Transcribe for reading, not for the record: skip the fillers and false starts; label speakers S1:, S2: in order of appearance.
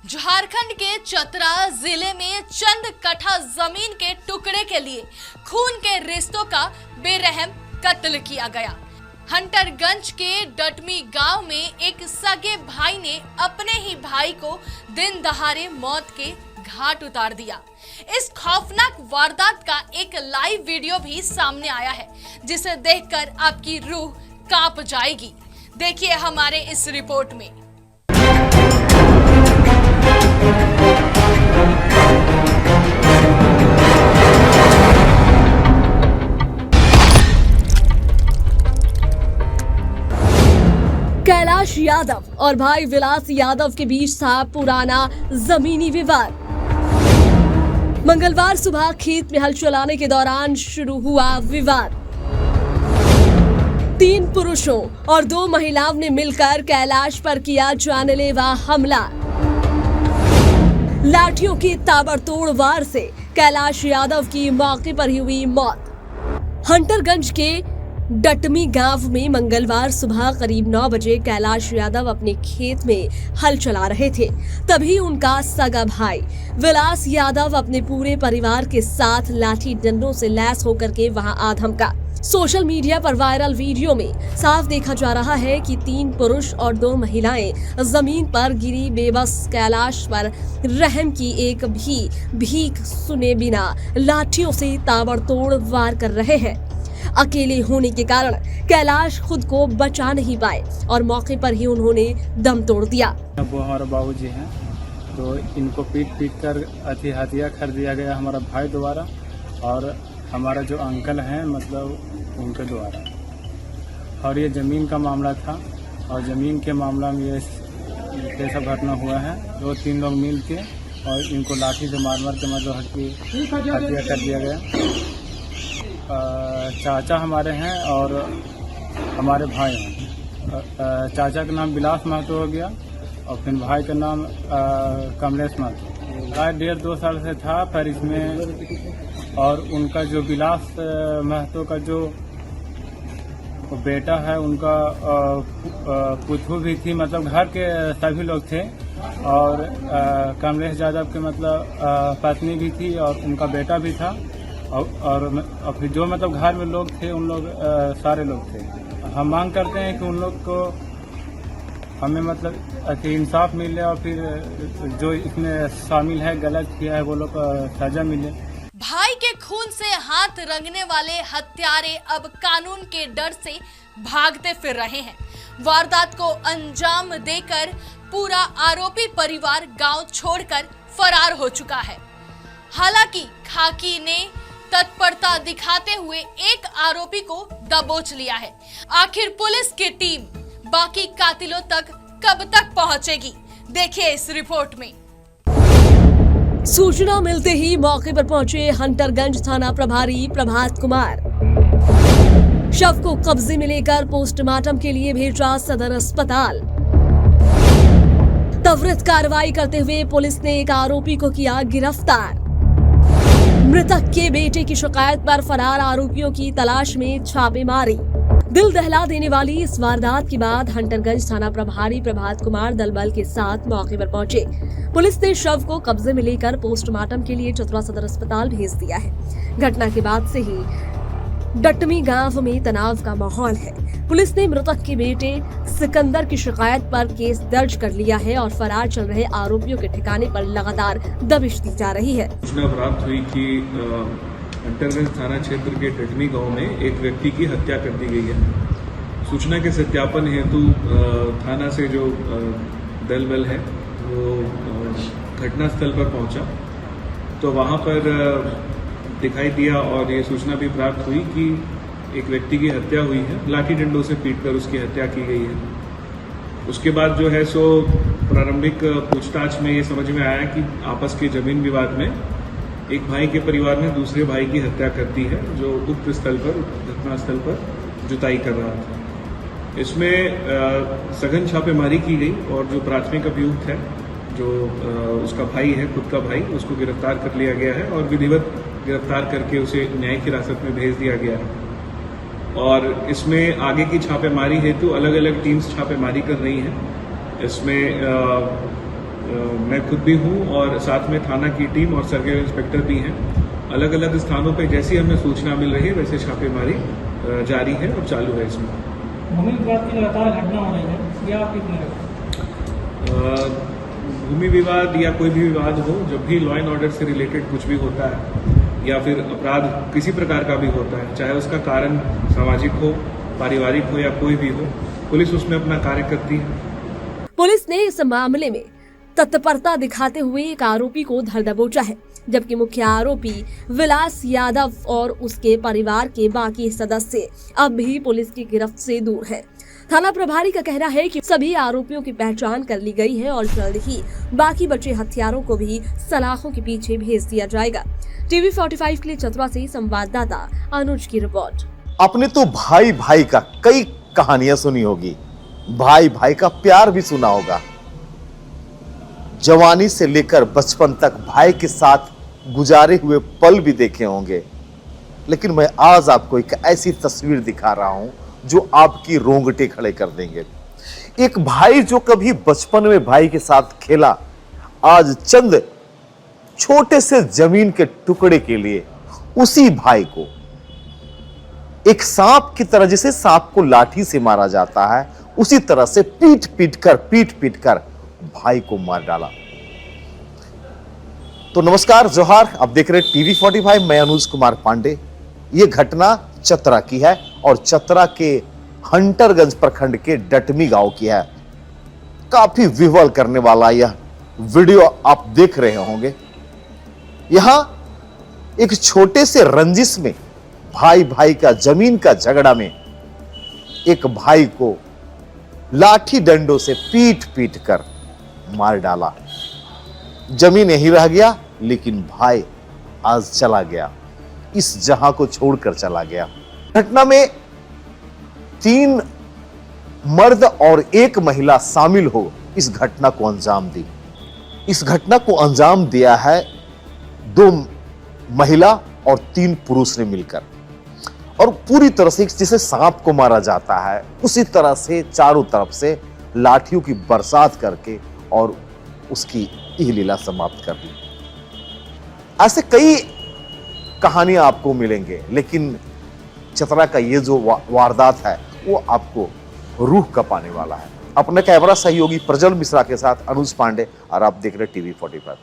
S1: झारखंड के चतरा जिले में चंद कट्ठा जमीन के टुकड़े के लिए खून के रिश्तों का बेरहम कत्ल किया गया। हंटरगंज के डटमी गांव में एक सगे भाई ने अपने ही भाई को दिन दहाड़े मौत के घाट उतार दिया। इस खौफनाक वारदात का एक लाइव वीडियो भी सामने आया है, जिसे देखकर आपकी रूह कांप जाएगी। देखिए हमारे इस रिपोर्ट में। कैलाश यादव और भाई विलास यादव के बीच था पुराना जमीनी विवाद। मंगलवार सुबह खेत में हल चलाने के दौरान शुरू हुआ विवाद। 3 पुरुषों और 2 महिलाओं ने मिलकर कैलाश पर किया जानलेवा हमला। लाठियों की ताबड़तोड़ वार से कैलाश यादव की मौके पर ही हुई मौत। हंटरगंज के डटमी गांव में मंगलवार सुबह करीब 9 बजे कैलाश यादव अपने खेत में हल चला रहे थे। तभी उनका सगा भाई विलास यादव अपने पूरे परिवार के साथ लाठी डंडों से लैस होकर के वहां आ धमका। सोशल मीडिया पर वायरल वीडियो में साफ देखा जा रहा है कि 3 पुरुष और 2 महिलाएं जमीन पर गिरी बेबस कैलाश पर रहम की एक भी भीख सुने बिना लाठियों से ताबड़तोड़ वार कर रहे हैं। अकेले होने के कारण कैलाश खुद को बचा नहीं पाए और मौके पर ही उन्होंने दम तोड़ दिया।
S2: वो हमारे बाबूजी हैं, तो इनको पीट कर हत्या कर दिया गया हमारा भाई द्वारा और हमारा जो अंकल हैं मतलब उनके द्वारा। और ये ज़मीन का मामला था और ज़मीन के मामला में ये सब घटना हुआ है। 2-3 लोग मिल के और इनको लाठी से मार के मतलब हत्या कर दिया गया। चाचा हमारे हैं और हमारे भाई हैं। चाचा का नाम विलास महतो हो गया और फिर भाई का नाम कमलेश महतो। शायद 1.5-2 साल से था, पर इसमें और उनका जो विलास महतो का जो बेटा है उनका पुतहू भी थी, मतलब घर के सभी लोग थे। और कमलेश यादव के मतलब पत्नी भी थी और उनका बेटा भी था। और फिर जो मतलब घर में लोग थे उन लोग सारे लोग थे। हम मांग करते हैं कि उन लोग को हमें मतलब इंसाफ मिले और फिर जो इसमें शामिल है गलत किया है वो लोग को सजा मिले।
S1: भाई के खून से हाथ रंगने वाले हत्यारे अब कानून के डर से भागते फिर रहे हैं। वारदात को अंजाम देकर पूरा आरोपी परिवार गांव छोड़कर फरार हो चुका है। हालांकि खाकी ने तत्परता दिखाते हुए एक आरोपी को दबोच लिया है। आखिर पुलिस की टीम बाकी कातिलों तक कब तक पहुंचेगी, देखिए इस रिपोर्ट में। सूचना मिलते ही मौके पर पहुंचे हंटरगंज थाना प्रभारी प्रभात कुमार। शव को कब्जे में लेकर पोस्टमार्टम के लिए भेजा सदर अस्पताल। त्वरित कार्रवाई करते हुए पुलिस ने एक आरोपी को किया गिरफ्तार। मृतक के बेटे की शिकायत पर फरार आरोपियों की तलाश में छापेमारी। दिल दहला देने वाली इस वारदात के बाद हंटरगंज थाना प्रभारी प्रभात कुमार दलबल के साथ मौके पर पहुंचे। पुलिस ने शव को कब्जे में लेकर पोस्टमार्टम के लिए चतरा सदर अस्पताल भेज दिया है। घटना के बाद से ही डटमी गांव में तनाव का माहौल है। पुलिस ने मृतक के बेटे सिकंदर की शिकायत पर केस दर्ज कर लिया है और फरार चल रहे आरोपियों के ठिकाने पर लगातार दबिश दी जा रही है।
S3: सूचना प्राप्त हुई कि हंटरगंज थाना क्षेत्र के डटमी गांव में एक व्यक्ति की हत्या कर दी गई है। सूचना के सत्यापन हेतु थाना से जो दल बल है वो घटनास्थल पर पहुंचा, तो वहां पर दिखाई दिया और ये सूचना भी प्राप्त हुई कि एक व्यक्ति की हत्या हुई है। लाठी डंडों से पीटकर उसकी हत्या की गई है। उसके बाद जो है सो प्रारंभिक पूछताछ में ये समझ में आया कि आपस के जमीन विवाद में एक भाई के परिवार ने दूसरे भाई की हत्या कर दी है, जो उक्त स्थल पर घटनास्थल पर जुताई कर रहा था। इसमें सघन छापेमारी की गई और जो प्राथमिक अभियुक्त है, जो उसका भाई है, खुद का भाई, उसको गिरफ्तार कर लिया गया है और विधिवत गिरफ्तार करके उसे न्यायिक हिरासत में भेज दिया गया है। और इसमें आगे की छापेमारी हेतु अलग अलग टीम्स छापेमारी कर रही हैं। इसमें मैं खुद भी हूँ और साथ में थाना की टीम और सर्किल इंस्पेक्टर भी हैं। अलग अलग स्थानों पे जैसी हमें सूचना मिल रही है वैसे छापेमारी जारी है और चालू है इसमें।
S4: भूमि विवाद की लगातार घटना हो रही है, यह आप कितने लगता है?
S3: भूमि विवाद या कोई भी विवाद हो, जब भी लॉ एंड ऑर्डर से रिलेटेड कुछ भी होता है या फिर अपराध किसी प्रकार का भी होता है, चाहे उसका कारण सामाजिक हो, पारिवारिक हो या कोई भी हो, पुलिस उसमें अपना कार्य करती है।
S1: पुलिस ने इस मामले में तत्परता दिखाते हुए एक आरोपी को धर दबोचा है, जबकि मुख्य आरोपी विलास यादव और उसके परिवार के बाकी सदस्य अब भी पुलिस की गिरफ्त से दूर हैं। थाना प्रभारी का कहना है कि सभी आरोपियों की पहचान कर ली गई है और जल्द ही बाकी बचे हथियारों को भी सलाखों के पीछे भेज दिया जाएगा। टीवी 45 के लिए चतरा से संवाददाता अनुज की रिपोर्ट।
S5: आपने तो भाई भाई का कई कहानियां सुनी होगी, भाई भाई का प्यार भी सुना होगा, जवानी से लेकर बचपन तक भाई के साथ गुजारे हुए पल भी देखे होंगे। लेकिन मैं आज आपको एक ऐसी तस्वीर दिखा रहा हूं जो आपकी रोंगटे खड़े कर देंगे। एक भाई जो कभी बचपन में भाई के साथ खेला, आज चंद छोटे से जमीन के टुकड़े के लिए उसी भाई को एक सांप की तरह, जैसे सांप को लाठी से मारा जाता है, उसी तरह से पीट पीट कर भाई को मार डाला। तो नमस्कार, जोहार, आप देख रहे टीवी 45, मैं अनुज कुमार पांडे। यह घटना चतरा की है और चतरा के हंटरगंज प्रखंड के डटमी गांव की है। काफी विह्वल करने वाला यह वीडियो आप देख रहे होंगे। यहां एक छोटे से रंजिश में भाई भाई का जमीन का झगड़ा में एक भाई को लाठी डंडों से पीट कर मार डाला। जमीन यही रह गया, लेकिन भाई आज चला गया, इस जहां को छोड़कर चला गया। घटना में 3 मर्द और 1 महिला शामिल हो इस घटना को अंजाम दी। इस घटना को अंजाम दिया है 2 महिला और 3 पुरुष ने मिलकर, और पूरी तरह से जैसे सांप को मारा जाता है उसी तरह से चारों तरफ से लाठियों की बरसात करके और उसकी यह लीला समाप्त कर दी। ऐसे कई कहानियां आपको मिलेंगे, लेकिन चतरा का ये जो वारदात है वो आपको रूह कपाने वाला है। अपने कैमरा सहयोगी प्रज्वल मिश्रा के साथ अनुज पांडे, और आप देख रहे टीवी 45।